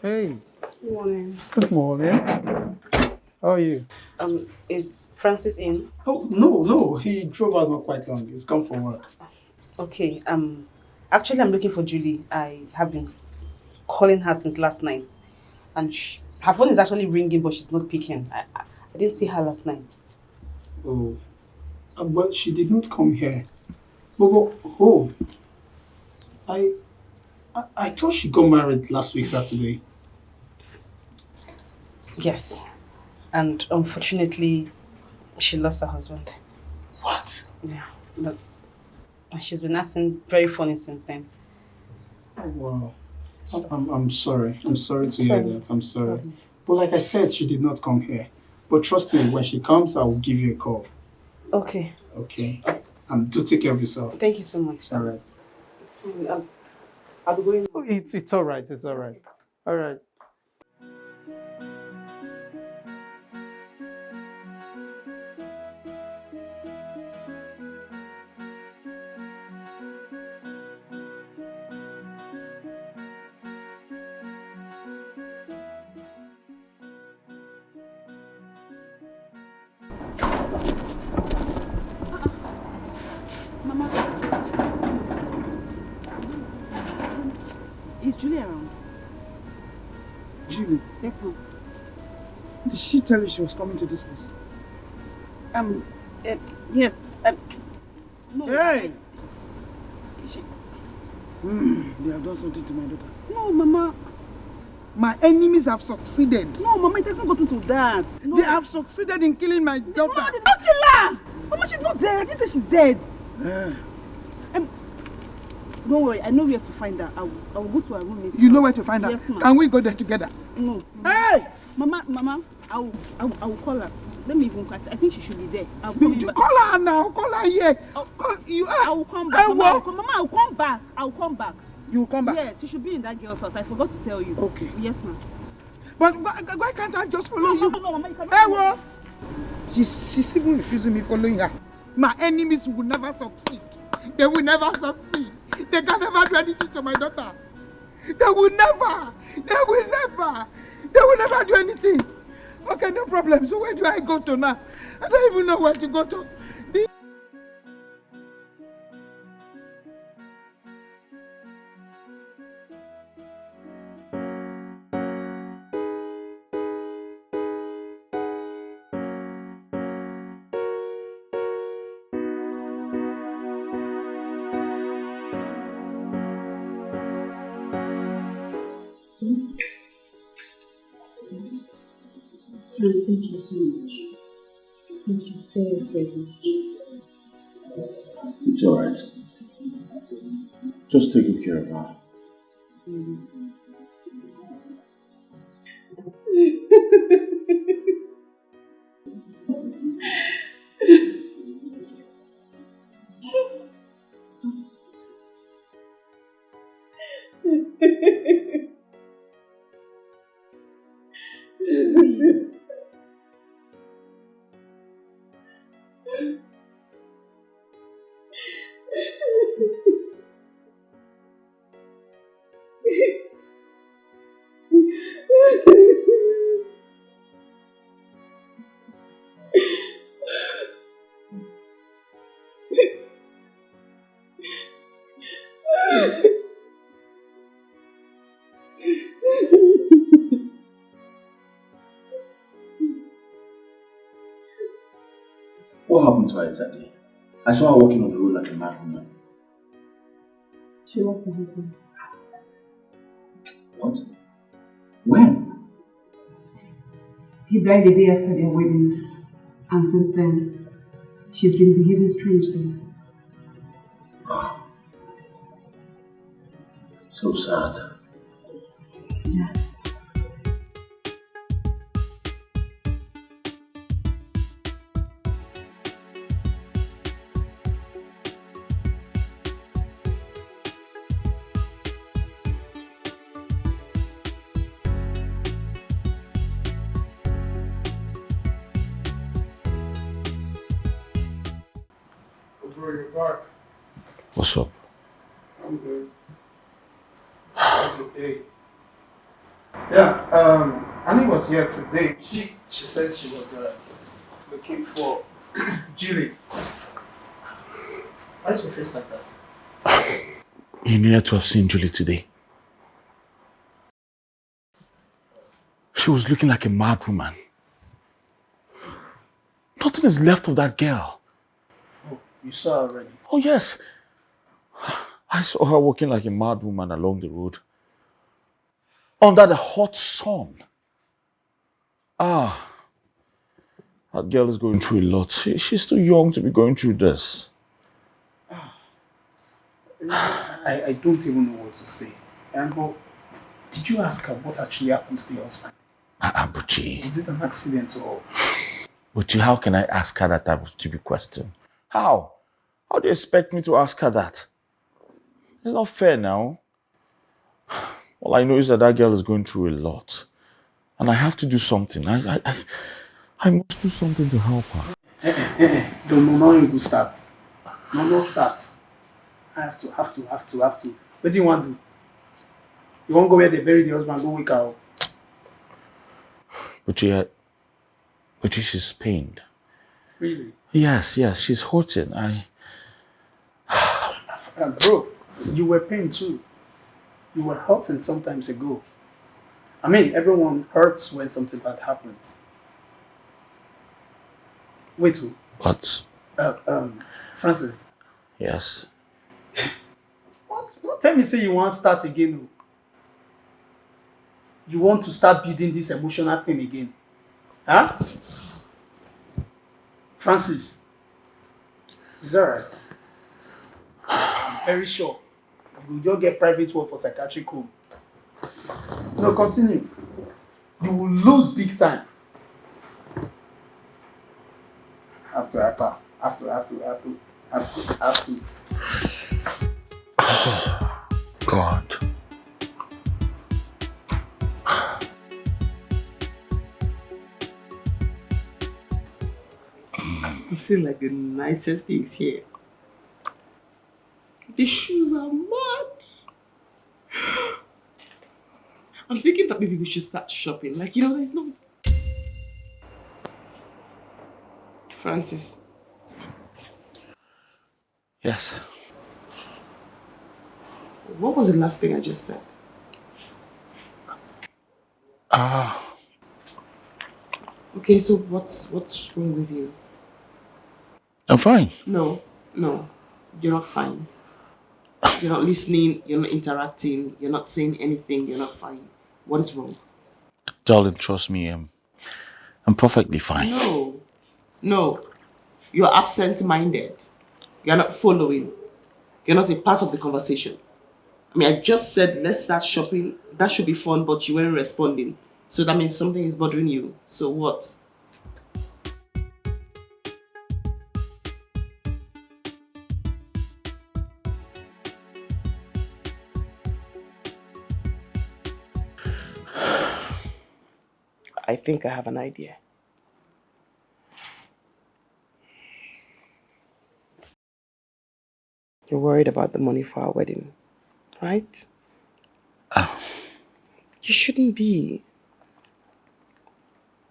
Hey, Good morning. good morning. How are you? Is Francis in? Oh, no, he drove out not quite long. He's come for work. Okay. Actually, I'm looking for Julie. I have been calling her since last night, and her phone is actually ringing, but she's not picking. I didn't see her last night. Oh, well, she did not come here. Oh, I, I thought she got married last week, Saturday. Yes, and unfortunately, she lost her husband. What? Yeah, but she's been acting very funny since then. Oh, wow. So, I'm sorry. I'm sorry it's to hear fine. that. I'm sorry. Problem. But like I said, she did not come here. But trust me, when she comes, I will give you a call. Okay. Okay? Do take care of yourself. Thank you so much. All right. I'll be going. Oh, it's all right. It's all right. All right. Mama, is Julie around? Julie, Yes, ma'am. did she tell you she was coming to this place? Yes. No. Hey! She, They have done something to my daughter. no, Mama. My enemies have succeeded. No, Mama, it hasn't gotten to that. No. They have succeeded in killing my daughter. Mama, they did not kill her. Mama, she's not dead. I didn't say she's dead. Don't worry, I know where to find her. I will go to her room. You know where to find her? Yes, ma'am. Can we go there together? No. Hey! Mama, I will call her. Let me even. I think she should be there. You call her now. Call her here. I will come back. Mama, I will come back. I will come back. You will come back? Yes, she should be in that girl's house. I forgot to tell you. Okay. Yes, ma'am. But why can't I just follow you? No, Mama, you cannot. Hey, what? She's even refusing me following her. My enemies will never succeed. They will never succeed. They can never do anything to my daughter. They will never do anything. Okay, no problem. So where do I go to now? I don't even know where to go to. Friends, thank you so much. Thank you very, very much. It's alright. Just take good care of her. What happened to her exactly? I saw her walking on the road like a mad woman. She lost her husband. What? When? He died the day after their wedding. And since then, she's been behaving strangely. Oh. So sad. Yeah. What's up? I'm good. How's your day? Yeah, Annie was here today. She said she was looking for Julie. Why is your face like that? You needed to have seen Julie today. She was looking like a mad woman. Nothing is left of that girl. Oh, you saw her already? Oh yes. I saw her walking like a mad woman along the road. Under the hot sun. Ah, that girl is going through a lot. She's too young to be going through this. I don't even know what to say. But did you ask her what actually happened to the husband? Buchi. Was it an accident or? Buchi, how can I ask her that type of stupid question? How? How do you expect me to ask her that? It's not fair now. All I know is that that girl is going through a lot. And I have to do something. I must do something to help her. Don't know you to start. No start. I have to. What do you want to do? You won't go where they bury the husband, go wake her up. Buchi, she's pained. Really? Yes, she's hurting. Bro, you were pained too. You were hurting sometimes ago. I mean, everyone hurts when something bad happens. Wait, who? What? Francis. Yes. What? Tell me, say you want to start again. You want to start building this emotional thing again. Huh? Francis. Is that right? I'm very sure. You will just get private work for psychiatric home. No, continue. You will lose big time. Have to. God. You feel like the nicest things here. The shoes are mad. I'm thinking that maybe we should start shopping. Like, there's no... Francis. Yes. What was the last thing I just said? Okay, so what's wrong with you? I'm fine. No, you're not fine. You're not listening, you're not interacting, you're not saying anything, you're not fine. What is wrong? Darling, trust me, I'm perfectly fine. No. You're absent-minded. You're not following. You're not a part of the conversation. I mean, I just said, let's start shopping. That should be fun, but you weren't responding. So that means something is bothering you. So what? I think I have an idea. You're worried about the money for our wedding, right? You shouldn't be.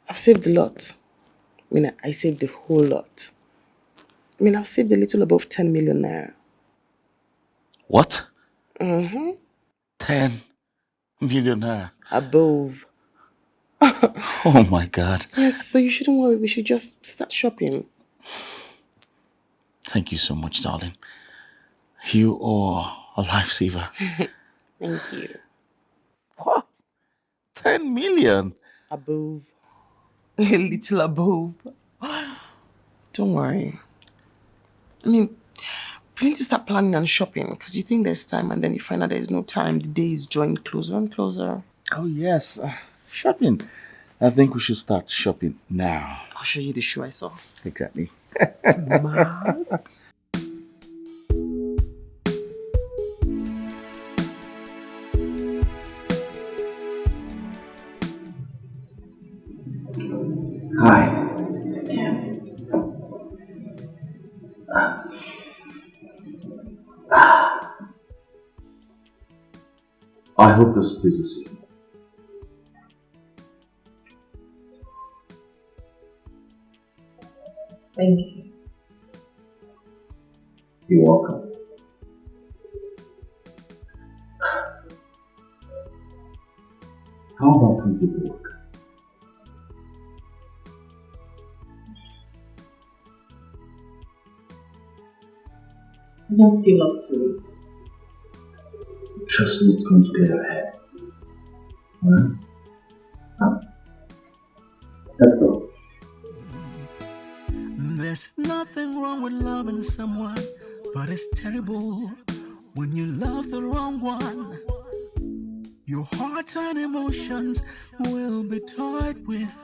I've saved a lot. I mean, I saved a whole lot. I mean, I've saved a little above 10 million naira. What? 10 million naira. Above. Oh my God. Yes, so you shouldn't worry. We should just start shopping. Thank you so much, darling. You are a lifesaver. Thank you. What? 10 million? Above. A little above. Don't worry. I mean, we need to start planning and shopping because you think there's time and then you find out there's no time. The day is drawing closer and closer. Oh, yes. Shopping. I think we should start shopping now. I'll show you the shoe I saw. Exactly. It's mad. Hi. I hope this pleases you. Thank you. You're welcome. How about we take a walk? I don't feel up to it. Trust me, it's going to get ahead. Alright? Let's go. There's nothing wrong with loving someone, but it's terrible when you love the wrong one. Your heart and emotions will be toyed with.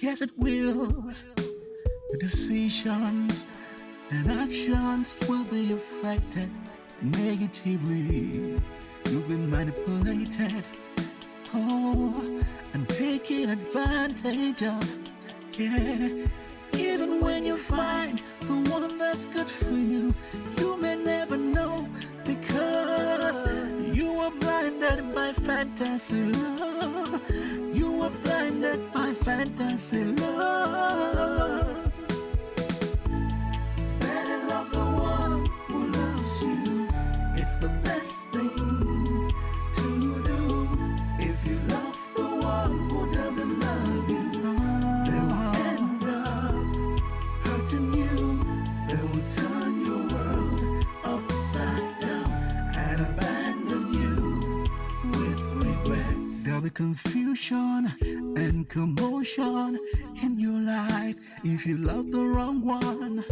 Yes, it will. The decisions and actions will be affected negatively. You've been manipulated, and taken advantage of. Yeah. Even when you find the one that's good for you, you may never know because you were blinded by fantasy love. You were blinded by fantasy love. Better love the one who loves you. It's the best thing to do. If you love the one who doesn't love you, they will end up hurting you. They will turn your world upside down and abandon you with regrets. There'll be confusion and commotion in your life if you love the wrong one.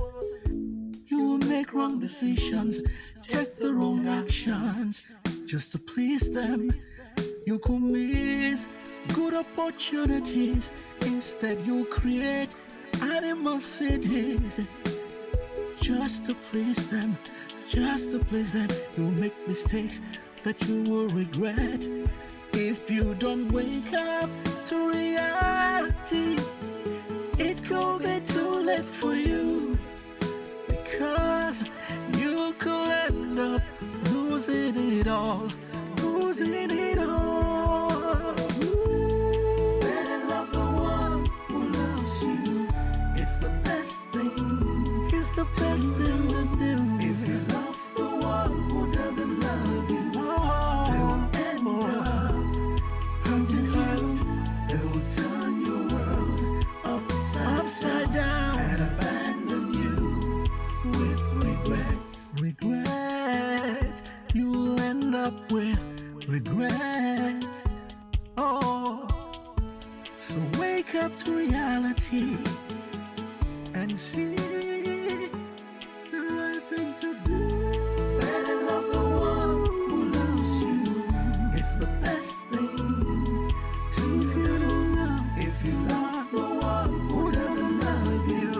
You will make wrong decisions, take the wrong actions just to please them. You could miss good opportunities. Instead, you'll create animosities just to please them. Just to please them, you'll make mistakes that you will regret. If you don't wake up to reality, it could be too late for you. Because you could end up losing it all, losing it all. Better love the one who loves you. It's the best thing. It's the best thing to do. If you love the one who doesn't love you, they will end up hurting you. They will turn your world upside down and abandon you with regrets. Regret. You'll end up with regret. Oh, so wake up to reality and see the right thing to do. Better love the one who loves you. It's the best thing to do. If you love the one who doesn't love you,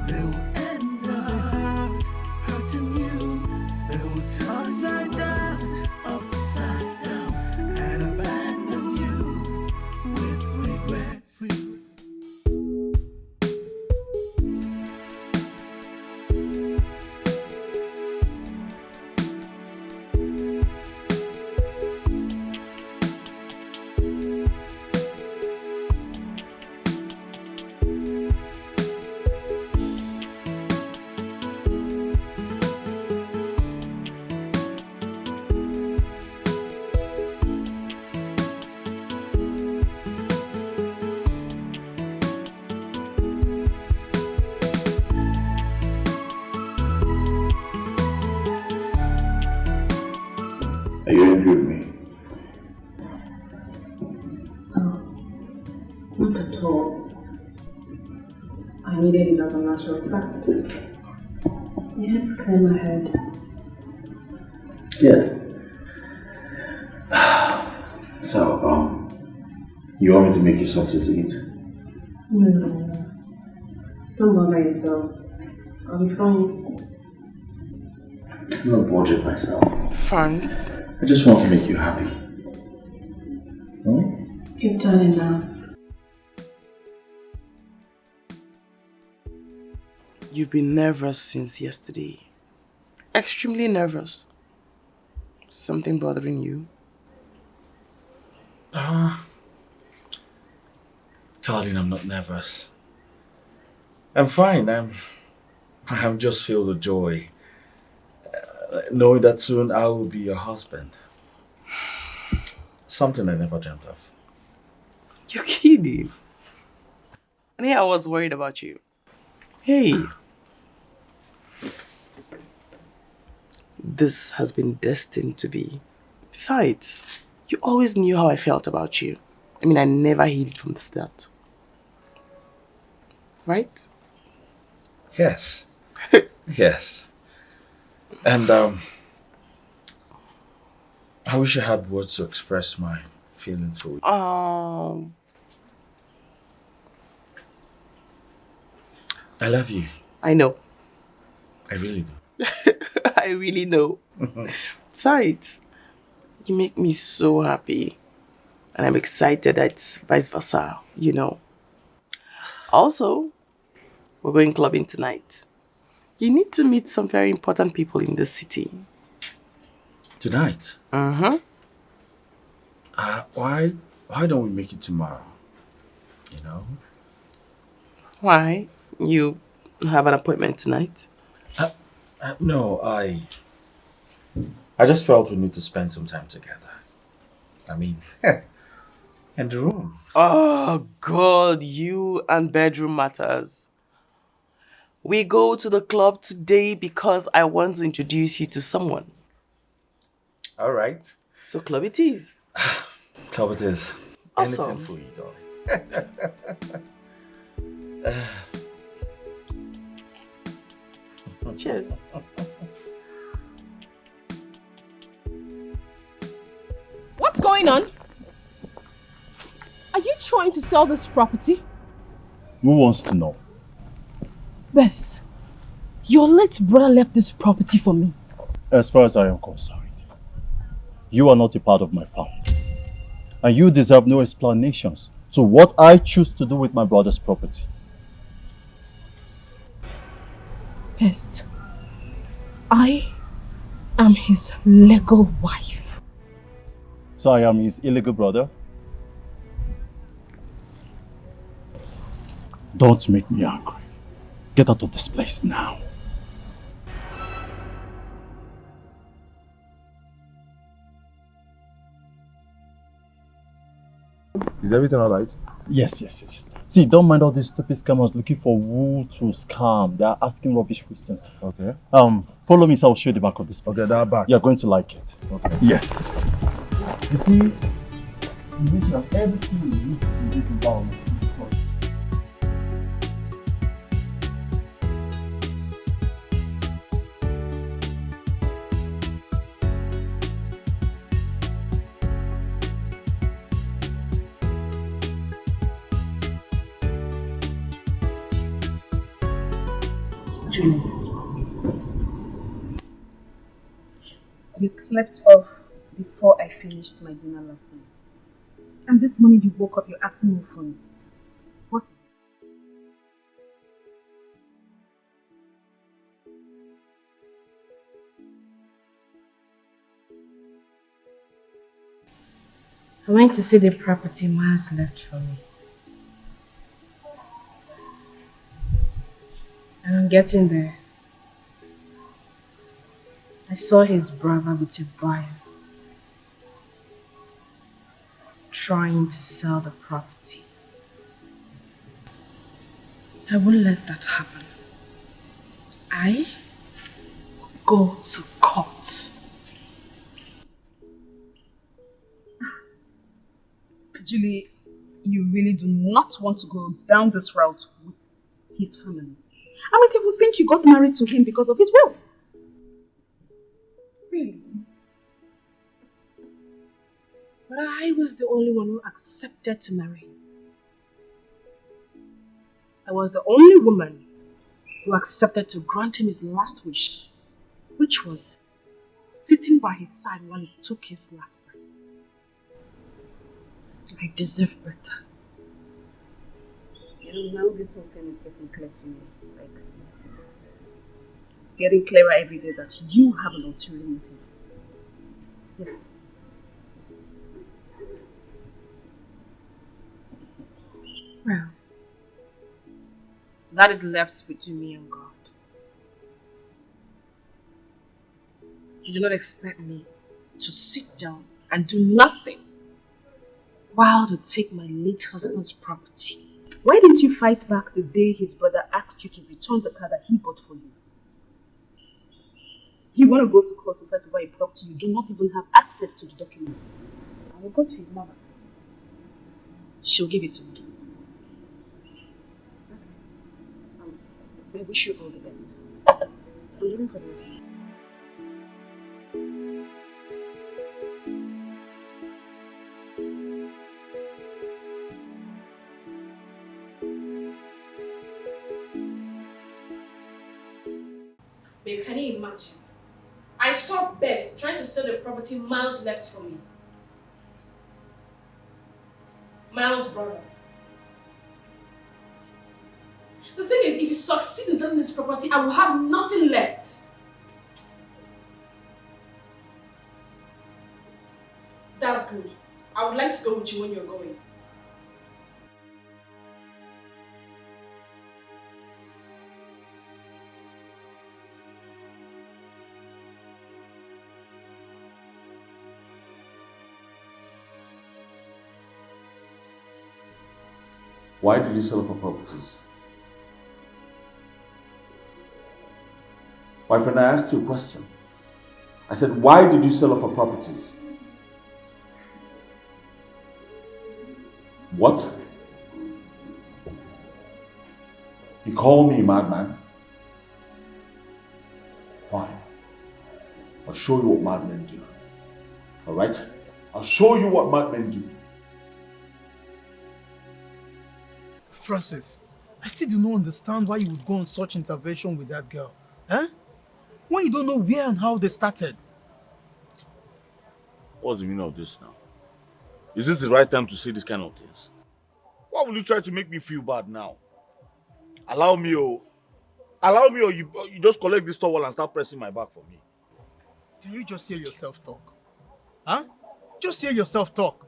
they will end up hurting you. They will turn upside down and abandon you with regrets. Are you angry with me? Not at all. I needed it as a matter of fact. You had to clear my head. Yeah. So, you want me to make you something to eat? No. Don't bother yourself. I'll be fine. I'm not bored myself. France. I just want to make you happy. You've done enough. You've been nervous since yesterday. Extremely nervous. Something bothering you? Darling, I'm not nervous. I'm fine. I'm just filled with joy, knowing that soon I will be your husband. Something I never dreamt of. You're kidding. And yeah, I was worried about you. Hey, this has been destined to be. Besides, you always knew how I felt about you. I mean, I never hid it from the start. Right? Yes. Yes. And I wish I had words to express my feelings for you. I love you. I know. I really do. I really know. Besides, you make me so happy. And I'm excited that it's vice versa, you know. Also, we're going clubbing tonight. You need to meet some very important people in the city. Tonight? Uh-huh. Why don't we make it tomorrow? You know? Why? You have an appointment tonight? No, I just felt we need to spend some time together. I mean, in the room. Oh, God, you and bedroom matters. We go to the club today because I want to introduce you to someone. All right. So club it is. Club it is. Awesome. Anything for you, darling. Cheers. What's going on? Are you trying to sell this property? Who wants to know? Best, your late brother left this property for me. As far as I am concerned, you are not a part of my family. And you deserve no explanations to what I choose to do with my brother's property. Best, I am his legal wife. So I am his illegal brother? Don't make me angry. Get out of this place now. Is everything alright? Yes. See, don't mind all these stupid scammers looking for who to scam. They are asking rubbish questions. Okay. Follow me so I'll show you the back of this place. Okay, that back. You're going to like it. Okay. Yes. You see, you need to have everything you need to do to down. You slept off before I finished my dinner last night. And this morning you woke up, you're acting more funny. What is it? I went to see the property Miles left for me. And on getting there, I saw his brother with a buyer trying to sell the property. I won't let that happen. I will go to court. Julie, you really do not want to go down this route with his family. I mean, they would think you got married to him because of his wealth. Really? But I was the only one who accepted to marry him. I was the only woman who accepted to grant him his last wish, which was sitting by his side while he took his last breath. I deserve better. You know, now this whole thing is getting clear to me. Like, it's getting clearer every day that you have an ulterior motive. Yes. Well, That is left between me and God. You do not expect me to sit down and do nothing while to take my late husband's property. Why didn't you fight back the day his brother asked you to return the car that he bought for you? You want to go to court to fight over a property you do not even have access to the documents. I will go to his mother. She'll give it to me. I wish you all the best. I'm leaving for the office. Babe, can you imagine? I saw Bex trying to sell the property Miles left for me. Miles' brother. The thing is, if he succeeds in selling this property, I will have nothing left. That's good. I would like to go with you when you're going. Why did you sell off our properties? My friend, I asked you a question. I said, why did you sell off our properties? What? You call me a madman? Fine. I'll show you what madmen do. Alright? I'll show you what madmen do. Francis, I still do not understand why you would go on such intervention with that girl. Huh? When you don't know where and how they started. What's the meaning of this now? Is this the right time to say this kind of things? Why will you try to make me feel bad now? Allow me, or you just collect this towel and start pressing my back for me. Can you just hear yourself talk? Huh? Just hear yourself talk.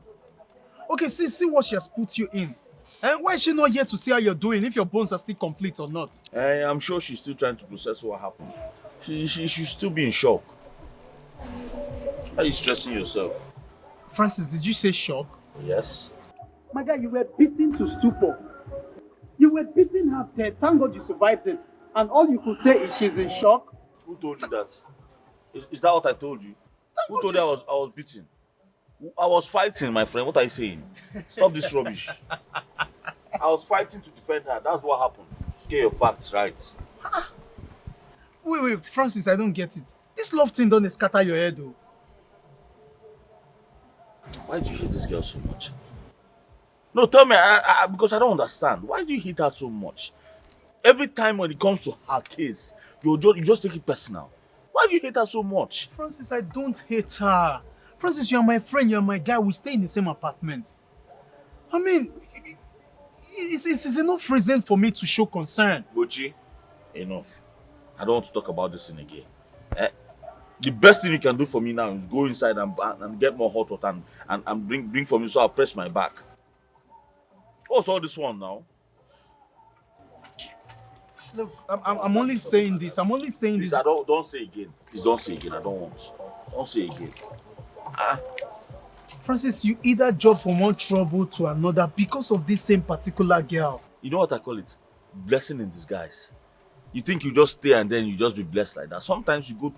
Okay, see what she has put you in. Why is she not here to see how you're doing, if your bones are still complete or not? I'm sure she's still trying to process what happened. She should still be in shock. Why are you stressing yourself? Francis, did you say shock? Yes. My guy, you were beaten to stupor. You were beaten half dead. Thank God you survived it. And all you could say is she's in shock. Who told you that? Is that what I told you? Who told you I was beaten? I was fighting, my friend. What are you saying? Stop this rubbish. I was fighting to defend her. That's what happened. Just get your facts right. Wait, Francis, I don't get it. This love thing don't scatter your head, though. Why do you hate this girl so much? No, tell me, because I don't understand. Why do you hate her so much? Every time when it comes to her case, you just take it personal. Why do you hate her so much? Francis, I don't hate her. Francis, you are my friend, you are my guy. We stay in the same apartment. I mean, it's enough reason for me to show concern. Luchy, enough. I don't want to talk about this thing again. The best thing you can do for me now is go inside and get more hot water and bring for me so I'll press my back. What's all this one now? Look, I'm only saying this. I'm only saying Please, this. Don't say again. Please don't say again. I don't want. Don't say again. Francis, you either jump from one trouble to another because of this same particular girl. You know what I call it? Blessing in disguise. You think you just stay and then you just be blessed like that. Sometimes you go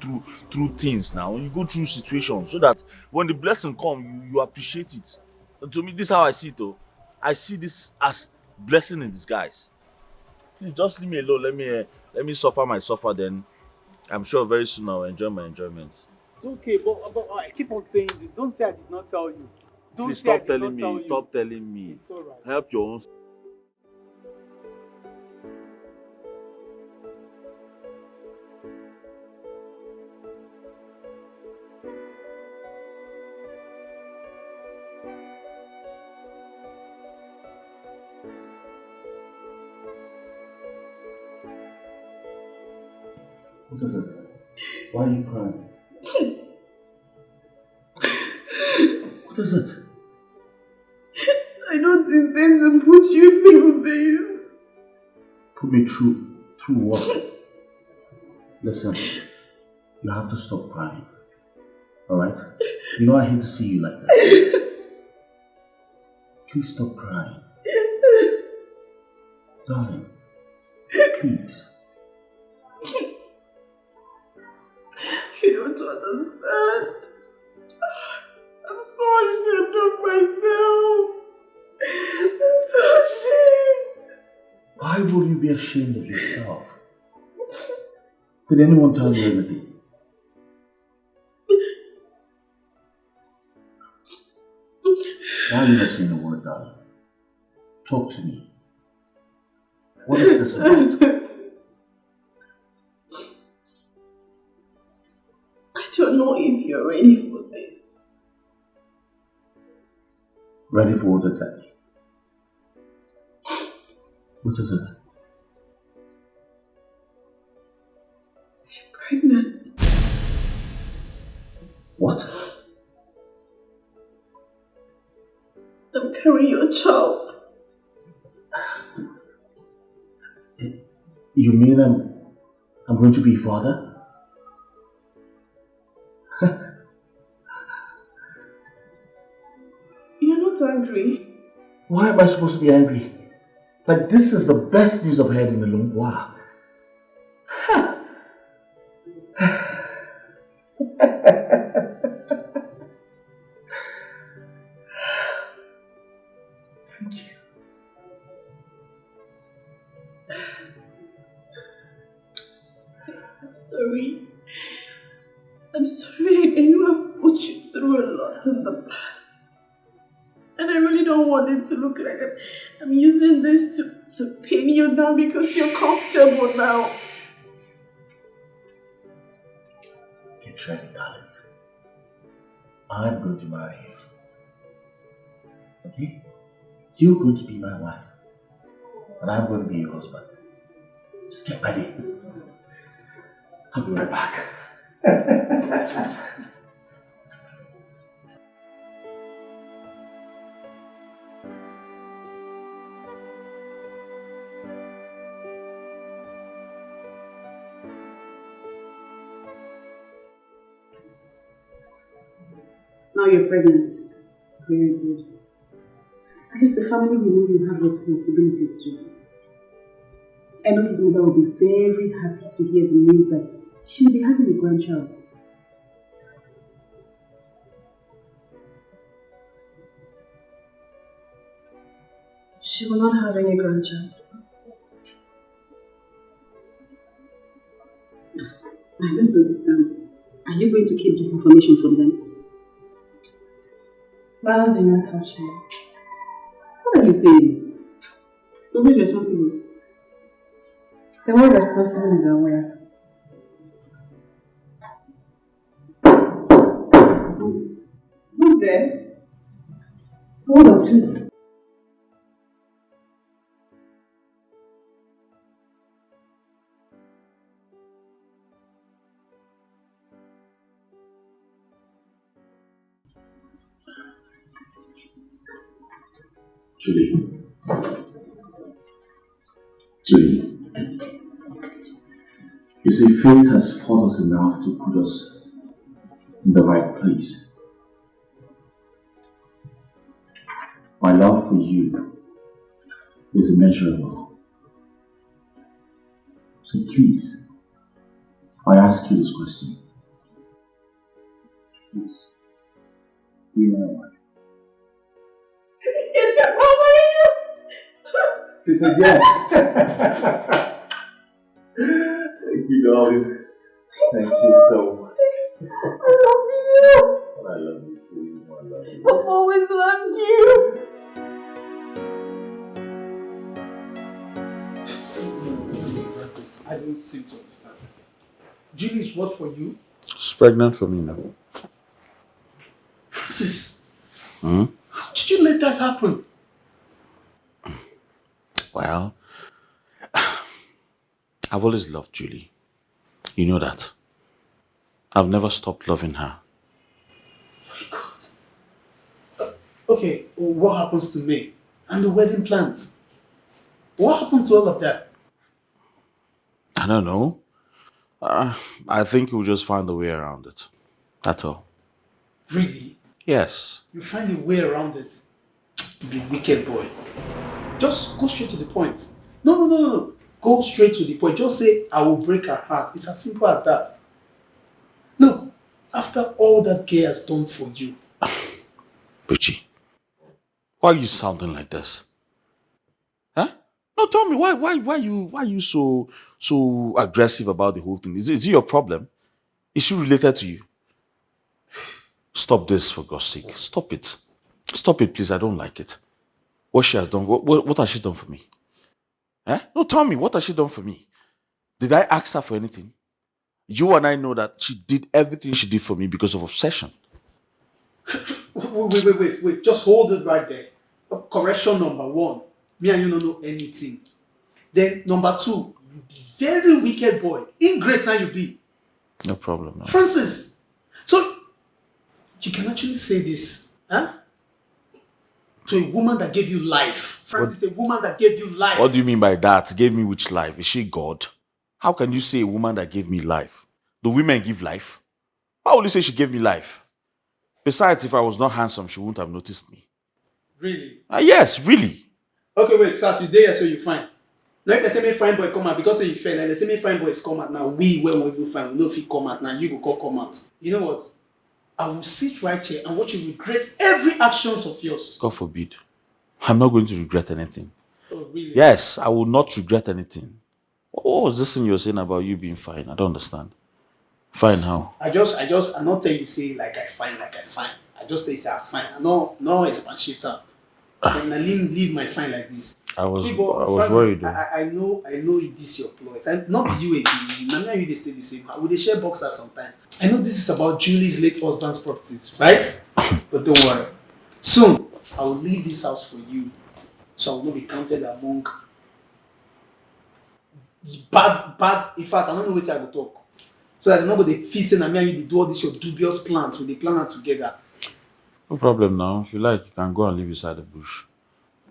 through things now. You go through situations so that when the blessing comes, you appreciate it. And to me, this is how I see it though. I see this as blessing in disguise. Please just leave me alone. Let me suffer my suffer, then I'm sure very soon I'll enjoy my enjoyment. Okay, but I keep on saying this. Don't say I did not tell you. Please stop telling me. Stop telling me. It's all right. Help your own. What is it? Why are you crying? What is it? I don't intend to put you through this. Put me through what? Listen, you have to stop crying. Alright? You know I hate to see you like that. Please stop crying. Darling, please. You don't understand. I'm so ashamed of myself. I'm so ashamed. Why would you be ashamed of yourself? Did anyone tell you anything? Why are you not saying a word, darling? Talk to me. What is this about? I don't know if you're ready for this. Ready for what exactly? What is it? Pregnant. What? I'm carrying your child. You mean I'm going to be a father? You're not angry. Why am I supposed to be angry? Like, this is the best news I've heard in a long while. Thank you. Sorry. I'm sorry I know I've put you through a lot in the past. And I really don't want it to look like I'm using this to pin you down because you're comfortable now. Get ready, darling. I'm going to marry you. Okay? You're going to be my wife. And I'm going to be your husband. Just get ready. I'll be right back. Now you're pregnant. Very good. At least the family will know you have responsibilities too. I know his mother will be very happy to hear the news that she will be having a grandchild. She will not have any grandchild. I don't understand. Are you going to keep this information from them? Balance do not touch me. What are you saying? So who's responsible? The one responsible is aware. Who's there? Hold on, please. Julie, you see, fate has fought us enough to put us in the right place. My love for you is immeasurable. So please, I ask you this question. Please, be my wife. She said yes. Thank you, darling. Thank you so much. I love you. I love you too. I love you. I've always loved you. I don't seem to understand this. Julie is what for you? She's pregnant for me now. Francis, Hmm? how did you let that happen? Well, I've always loved Julie. You know that. I've never stopped loving her. Okay, what happens to May and the wedding plans? What happens to all of that? I don't know. I think we'll just find a way around it. That's all. Really? Yes. You find a way around it. You be wicked boy. Just go straight to the point. No. Go straight to the point. Just say, I will break her heart. It's as simple as that. Look, after all that girl has done for you. Luchy, why are you sounding like this? Huh? No, tell me why you so aggressive about the whole thing? Is it your problem? Is she related to you? Stop this for God's sake. Stop it. Stop it, please. I don't like it. What she has done, what has she done for me? Eh? No, tell me, what has she done for me? Did I ask her for anything? You and I know that she did everything she did for me because of obsession. Wait. Just hold it right there. Correction number 1. Me and you don't know anything. Then number 2, you be very wicked boy. Ingrate now you be. No problem. No. Francis. So, you can actually say this, huh? To a woman that gave you life. Francis, a woman that gave you life. What do you mean by that? Gave me which life? Is she God? How can you say a woman that gave me life? Do women give life? Why would you say she gave me life? Besides, if I was not handsome, she wouldn't have noticed me. Really? Yes, really. Okay, wait, so as you there, so you fine. Like they say me fine boy come out because you fail. Like they say me fine boys come out now. We where we will find we know if he come out now. You go come out. You know what? I will sit right here and watch you regret every actions of yours. God forbid. I'm not going to regret anything. Oh, really? Yes, I will not regret anything. What was this thing you were saying about you being fine? I don't understand. Fine how? I not tell you say like I fine. I just tell you say I fine. I no expansion. And I leave my fine like this. I was Francis, worried. I know it is your plot. And not be you again. Now you stay the same. We they share boxers sometimes. I know this is about Julie's late husband's properties, right? But don't worry. Soon I will leave this house for you, so I will not be counted among bad. In fact, I don't know what I will talk. So that nobody feasting and me and you do all these your dubious plans with the planner together. No problem now. If you like, you can go and live inside the bush.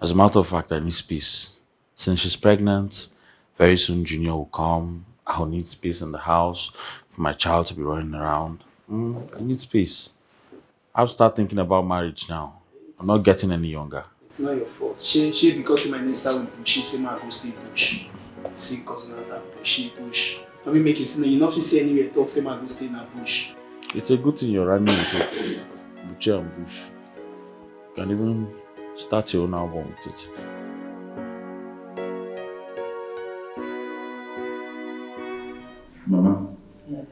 As a matter of fact, I need space. Since she's pregnant, very soon Junior will come. I'll need space in the house for my child to be running around. I need space. I'll start thinking about marriage now. I'm not getting any younger. It's not your fault. She because my name start with bush, she say my go stay bush. See because that bush. Let me make it you know if you see anywhere talk say my go stay in a bush. It's a good thing you're running with it. Bush and bush. You can even start your own album with it. Mama? Yes.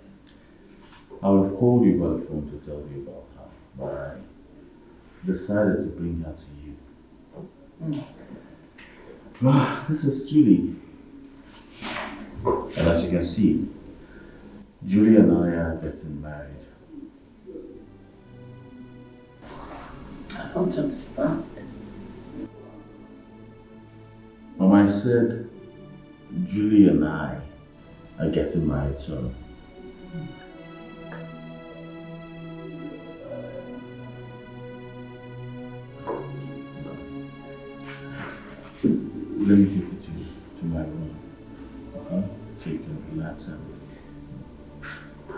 I would have called you by the phone to tell you about her, but I decided to bring her to you. This is Julie. And as you can see, Julie and I are getting married. I don't understand. Mama, I said Julie and I are getting married soon. Let me take you to my room, okay? So you can relax and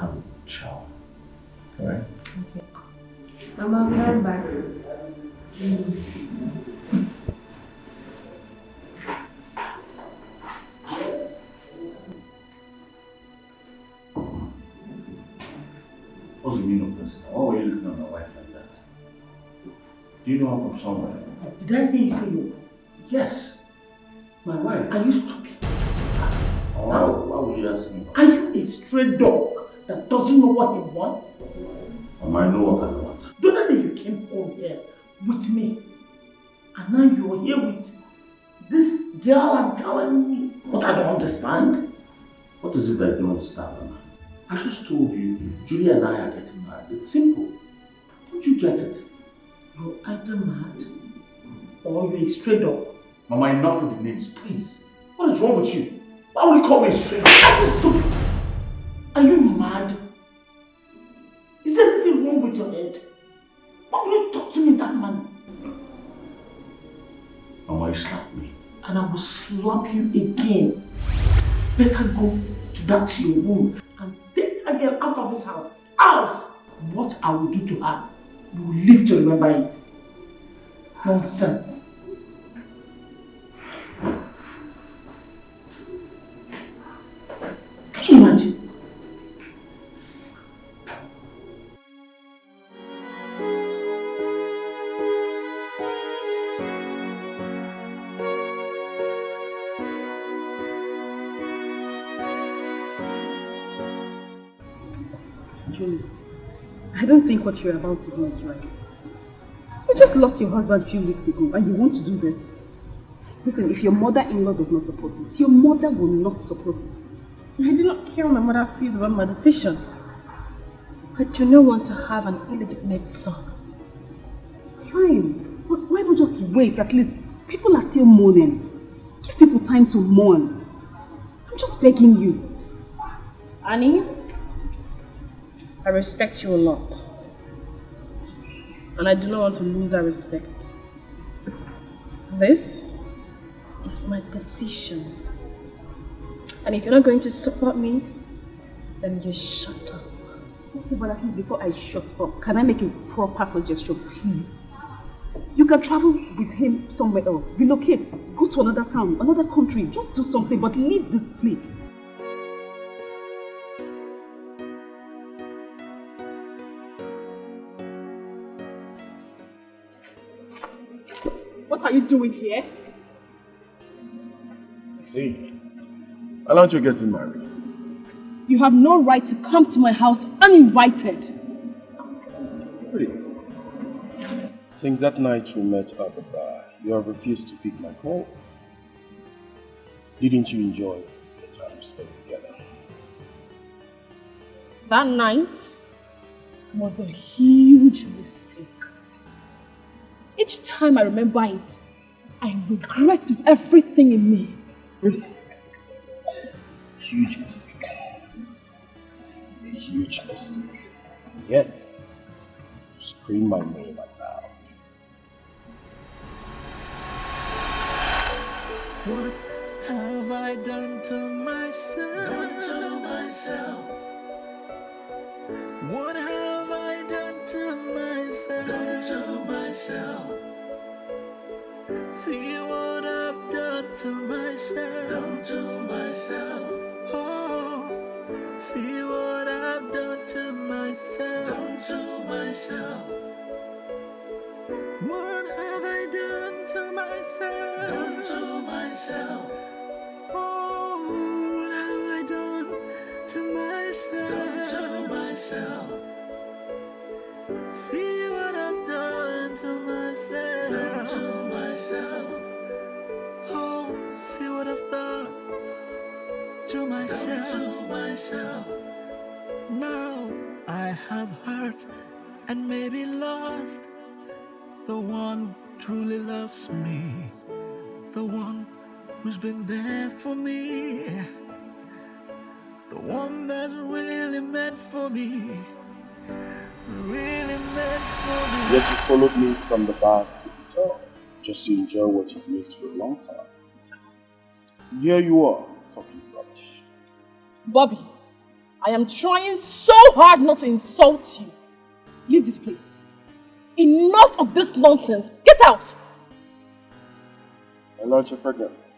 have a shower, alright? Okay. Mama, I'll be right back. What's the meaning of this? Why were you looking at my wife like that? Do you know her from somewhere? Did I hear you say your wife? Yes. My wife. Are you stupid? Why would you ask me? Are you a stray dog that doesn't know what he wants? I know what I want. The other day you came home here with me, and now you're here with this girl and telling me what I don't understand. What is it that you don't understand, Mama? I just told you, Julie and I are getting married. It's simple. Don't you get it? You're either mad or you're a stray dog. Mama, enough with the names, please. What is wrong with you? Why would you call me a stray dog? Are you stupid? Are you mad? Is there anything wrong with your head? Why would you talk to me in that manner? Mama, you slapped me. And I will slap you again. better go to that your room and take that girl out of this house. Else, what I will do to her, you will live to remember it. Nonsense. Can you imagine? Julie, I don't think what you're about to do is right. You just lost your husband a few weeks ago and you want to do this. Listen, if your mother-in-law does not support this, your mother will not support this. I do not care what my mother feels about my decision. I do not want to have an illegitimate son. Fine, but why not just wait? At least people are still mourning. Give people time to mourn. I'm just begging you. Annie, I respect you a lot. And I do not want to lose that respect. This is my decision. And if you're not going to support me, then just shut up. Okay, but at least before I shut up, can I make a proper suggestion, please? You can travel with him somewhere else, relocate, go to another town, another country, just do something, but leave this place. What are you doing here? See, why don't you get married? You have no right to come to my house uninvited. Really? Since that night we met at the bar, you have refused to pick my calls. Didn't you enjoy the time we spent together? That night was a huge mistake. Each time I remember it, I regret it with everything in me. Really? Huge mistake. A huge mistake. Yet, you scream my name out loud. What have I done to myself? What have I done to myself? See what I've done to myself. Oh, see what I've done to myself. What have I done to myself? Oh, what have I done to myself? See what I've done to myself. Oh, see what I've done to myself. Now I have hurt and maybe lost the one who truly loves me, the one who's been there for me, the one that's really meant for me. Really meant for me. Yet you followed me from the bar to the hotel, just to enjoy what you've missed for a long time. Here you are, talking rubbish. Bobby, I am trying so hard not to insult you. Leave this place. Enough of this nonsense. Get out! I learned your pregnancy.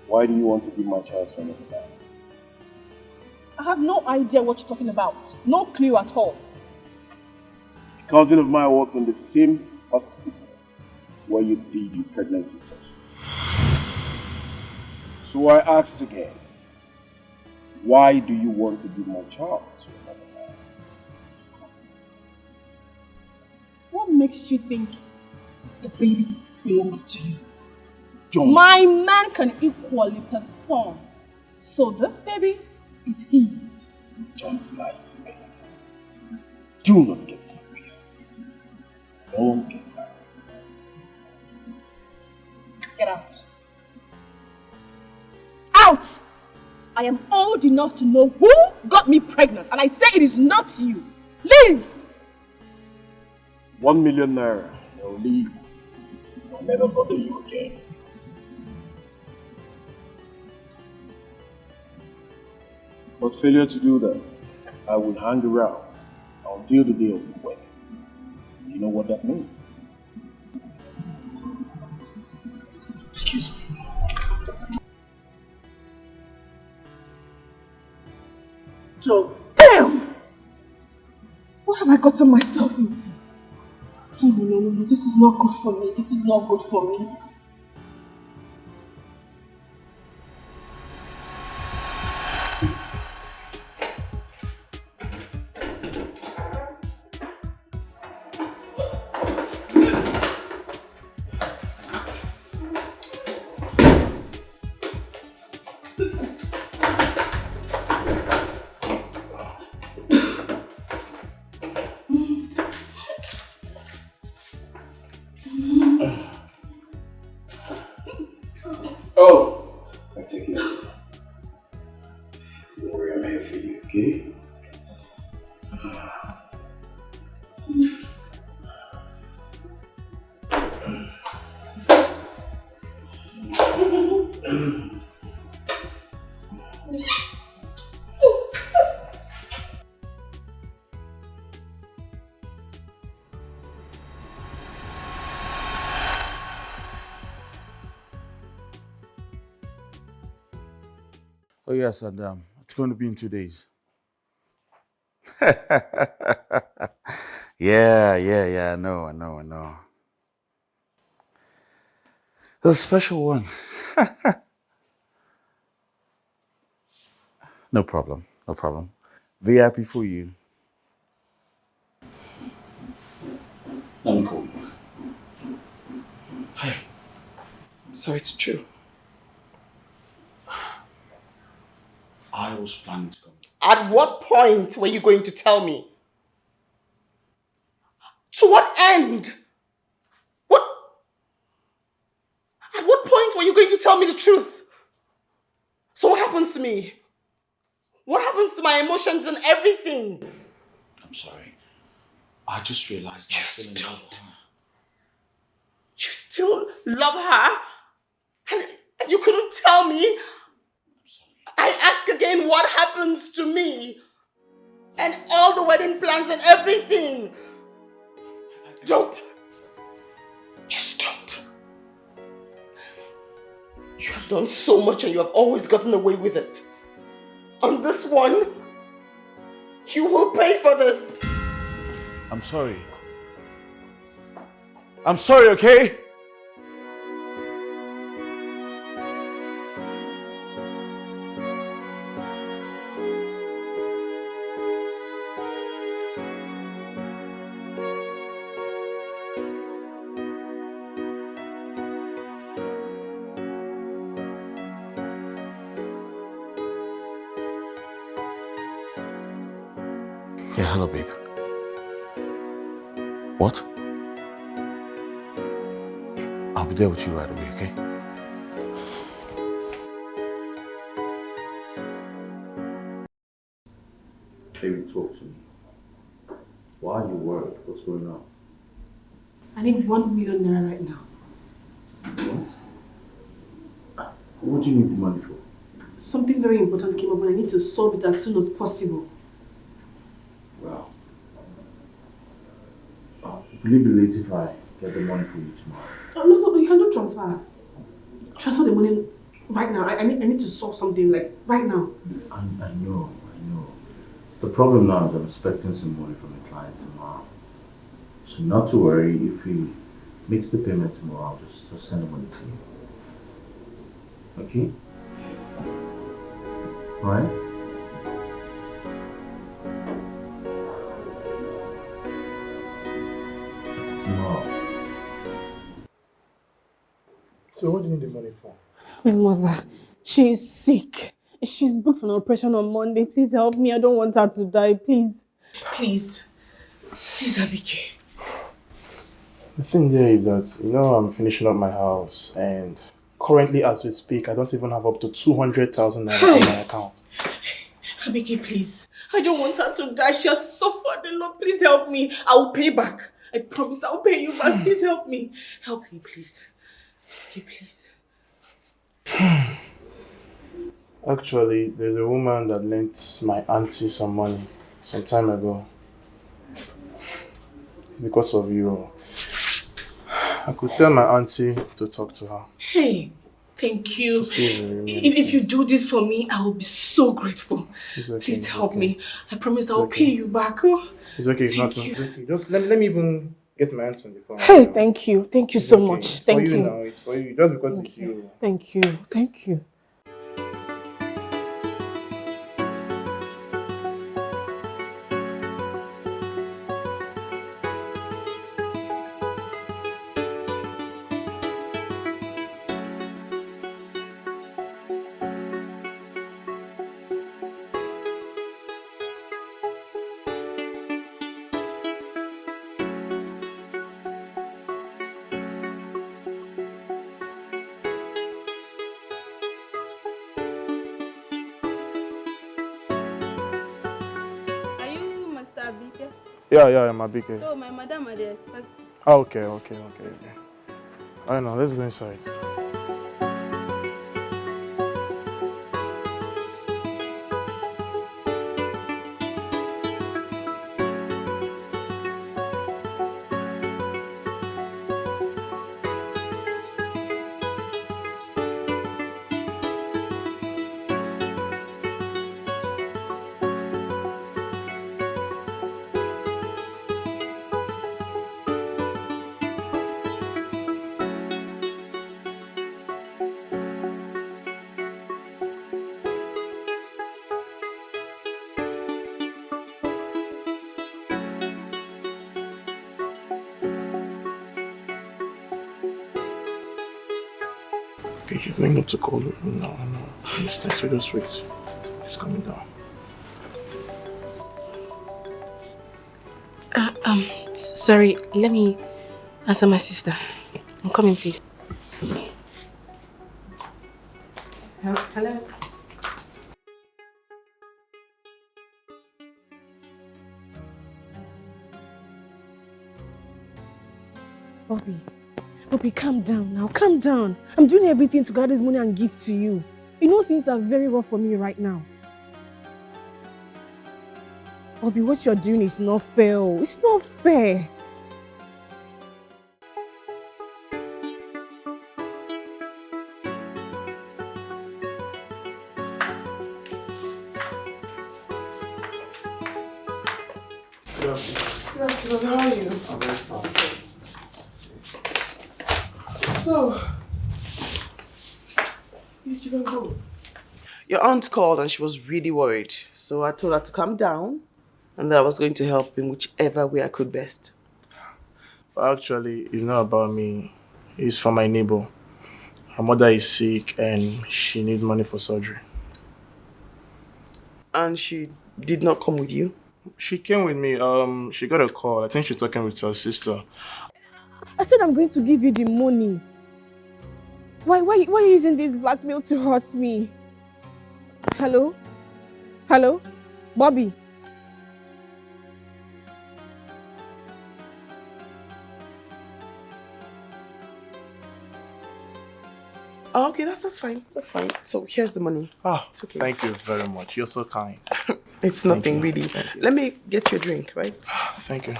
Why do you want to give my child to another man? I have no idea what you're talking about. No clue at all. A cousin of mine works in the same hospital where you did your pregnancy tests. So I asked again, why do you want to give my child to another man? What makes you think the baby belongs to you? John. My man can equally perform. So this baby is his. Don't lie to me. Do not get in my face. I don't want to get angry. Get out. Out! I am old enough to know who got me pregnant, and I say it is not you. Leave! 1 million naira. They'll leave. I'll never bother you again. But failure to do that, I will hang around until the day of the wedding. You know what that means? Excuse me. Joe, damn! What have I gotten myself into? Oh, no, this is not good for me. This is not good for me. Oh! I take it. Don't worry, I'm here for you, okay? Oh yes, and it's going to be in 2 days. Yeah. I know. The special one. No problem. VIP for you. Let me call you back. Hey, so it's true. I was planning to come. At what point were you going to tell me? To what end? At what point were you going to tell me the truth? So what happens to me? What happens to my emotions and everything? I'm sorry. I just realized. Just don't. You still love her? And you couldn't tell me? I'm sorry. I ask again, what happens to me? And all the wedding plans and everything? Don't. Just don't. You have done so much and you have always gotten away with it. On this one, you will pay for this. I'm sorry. Okay? Yeah, hello, babe. What? I'll be there with you right away, okay? Baby, talk to me. Why are you worried? What's going on? I need 1 million naira right now. What? What do you need the money for? Something very important came up and I need to solve it as soon as possible. Well, will it be late if I get the money for you tomorrow? No, you can do transfer. Transfer the money right now. I need to solve something like right now. I know. The problem now is I'm expecting some money from a client tomorrow. So not to worry, if he makes the payment tomorrow, I'll just send the money to you. Okay? Alright? Tomorrow. So what do you need the money for? My mother, she is sick. She's booked for an operation on Monday. Please help me. I don't want her to die. Please. Please, Abike. The thing there is that, I'm finishing up my house and currently as we speak, I don't even have up to 200,000 naira on my account. Abike, please. I don't want her to die. She has suffered a lot. Please help me. I will pay back. I promise I'll pay you back. Please help me. Help me, please. Okay, please. Actually, there's a woman that lent my auntie some money some time ago. It's because of you. I could tell my auntie to talk to her. Hey, thank you. To see if it remains. If you do this for me, I will be so grateful. It's okay, Please it's help okay. me. I promise It's I'll okay. pay you back. Oh. It's okay, it's Thank nothing. you. It's okay. Just let me even get my hands on the phone. Hey, thank you. Thank you It's so okay. much. It's Thank for you you. now. It's for you. Just because it's you. Thank you. Thank you. Are you Mr. Abike? Yeah, I'm a big. So my madam are there expect. Oh, okay. Alright, now let's go inside. Okay, you're going up to call her. No. Let's just wait. It's coming down. Sorry, let me answer my sister. I'm coming, please. Hello? Bobby, calm down now. Calm down. I'm doing everything to gather this money and give to you. You know things are very rough for me right now. Bobby, what you're doing is not fair. It's not fair. Good afternoon. Good afternoon, how are you? I'm very fine. So, where did you go? Your aunt called and she was really worried. So I told her to calm down and that I was going to help in whichever way I could best. But actually, it's not about me. It's for my neighbor. Her mother is sick and she needs money for surgery. And she did not come with you? She came with me. She got a call. I think she's talking with her sister. I said I'm going to give you the money. Why are you using this blackmail to hurt me? Hello? Bobby? Oh, okay, that's fine. That's fine. So here's the money. It's okay. Thank you very much. You're so kind. It's nothing really. Let me get you a drink, right? Thank you.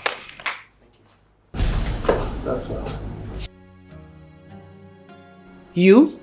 That's You?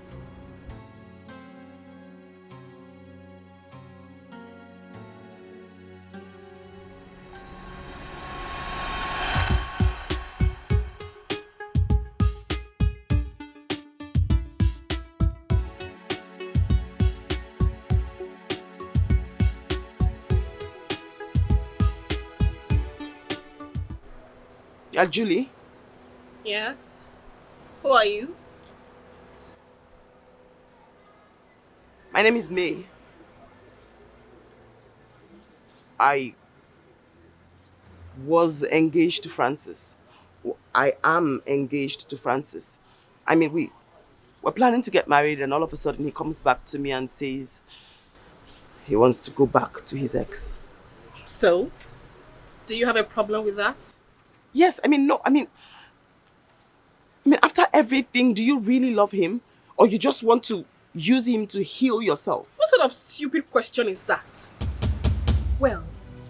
Yeah, Julie? Yes? Who are you? My name is May. I was engaged to Francis. I am engaged to Francis. I mean, we're planning to get married and all of a sudden he comes back to me and says he wants to go back to his ex. So? Do you have a problem with that? Yes, I mean, after everything, do you really love him? Or you just want to use him to heal yourself. What sort of stupid question is that? Well,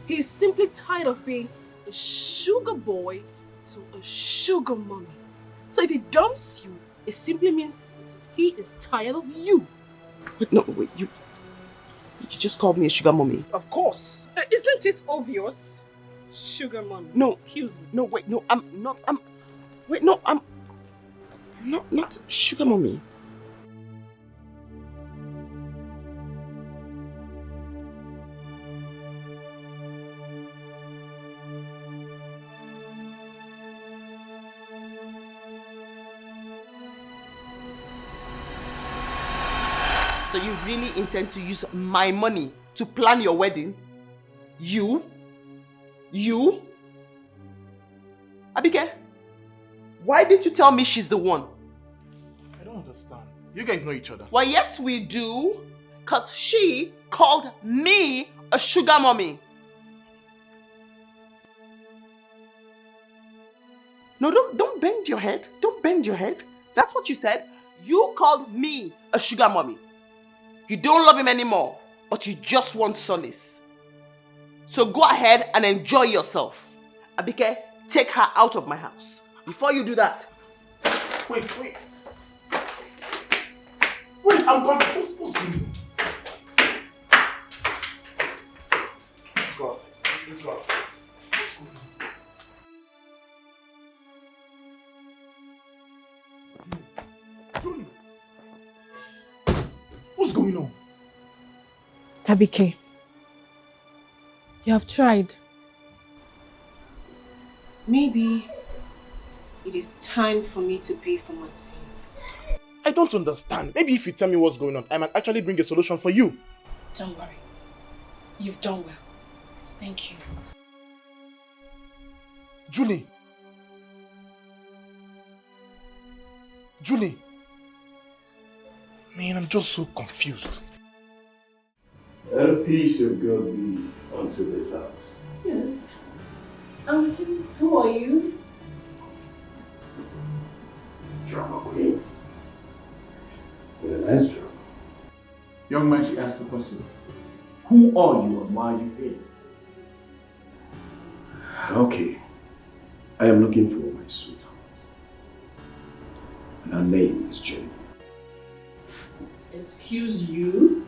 he's simply tired of being a sugar boy to a sugar mommy. So if he dumps you, it simply means he is tired of you. Wait, you just called me a sugar mommy. Of course. Isn't it obvious? Sugar mommy. No. Excuse me. No, wait, no, I'm not sugar mommy. So you really intend to use my money to plan your wedding? You? Abike, why didn't you tell me she's the one? I don't understand. You guys know each other. Well, yes we do. Because she called me a sugar mommy. No, don't bend your head. Don't bend your head. That's what you said. You called me a sugar mommy. You don't love him anymore, but you just want solace. So go ahead and enjoy yourself. Abike, take her out of my house. Before you do that. Wait, I'm confused. What's going on? Let's go outside. What's going on? Julie! What's going on? Abike, you have tried. Maybe it is time for me to pay for my sins. I don't understand. Maybe if you tell me what's going on, I might actually bring a solution for you. Don't worry. You've done well. Thank you. Julie! Man, I'm just so confused. Let the peace of God be unto this house. Yes. Please, who are you? Drama queen. With a nice drama. Young man, she asked the question, who are you and why are you here? Okay. I am looking for my sweetheart. And her name is Jenny. Excuse you?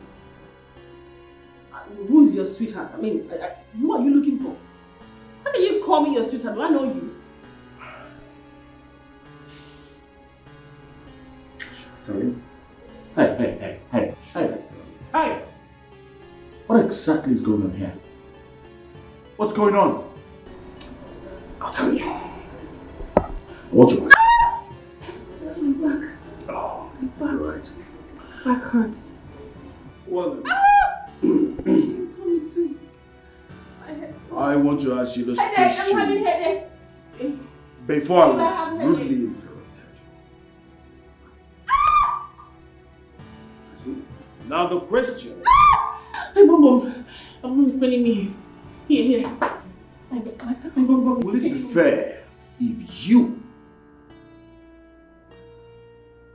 Who is your sweetheart? I mean, who are you looking for? How can you call me your sweetheart? Do I know you? Tell him. Hey! What exactly is going on here? What's going on? I'll tell you. I want to ask. My back. Oh, My back. right. Back hurts. Well, Told me to. My head. I want to ask you this Headache. I'm having question headache. before I I'm was having rudely headache. interrupted. See? Now the question. My mom is spelling me. Here. My mom is Would it be fair if you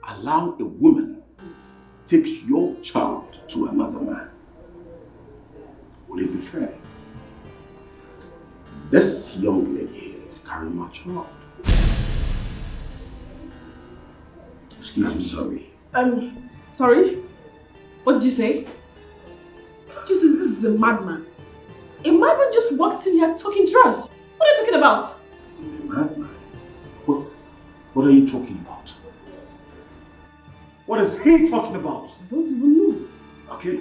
allow a woman takes your child to another man? Would it be fair? This young lady here is carrying my child. Excuse me, sorry. Sorry? What did you say? Jesus, this is a madman. A madman just walked in here talking trash. What are you talking about? A madman? What are you talking about? What is he talking about? I don't even know. Okay.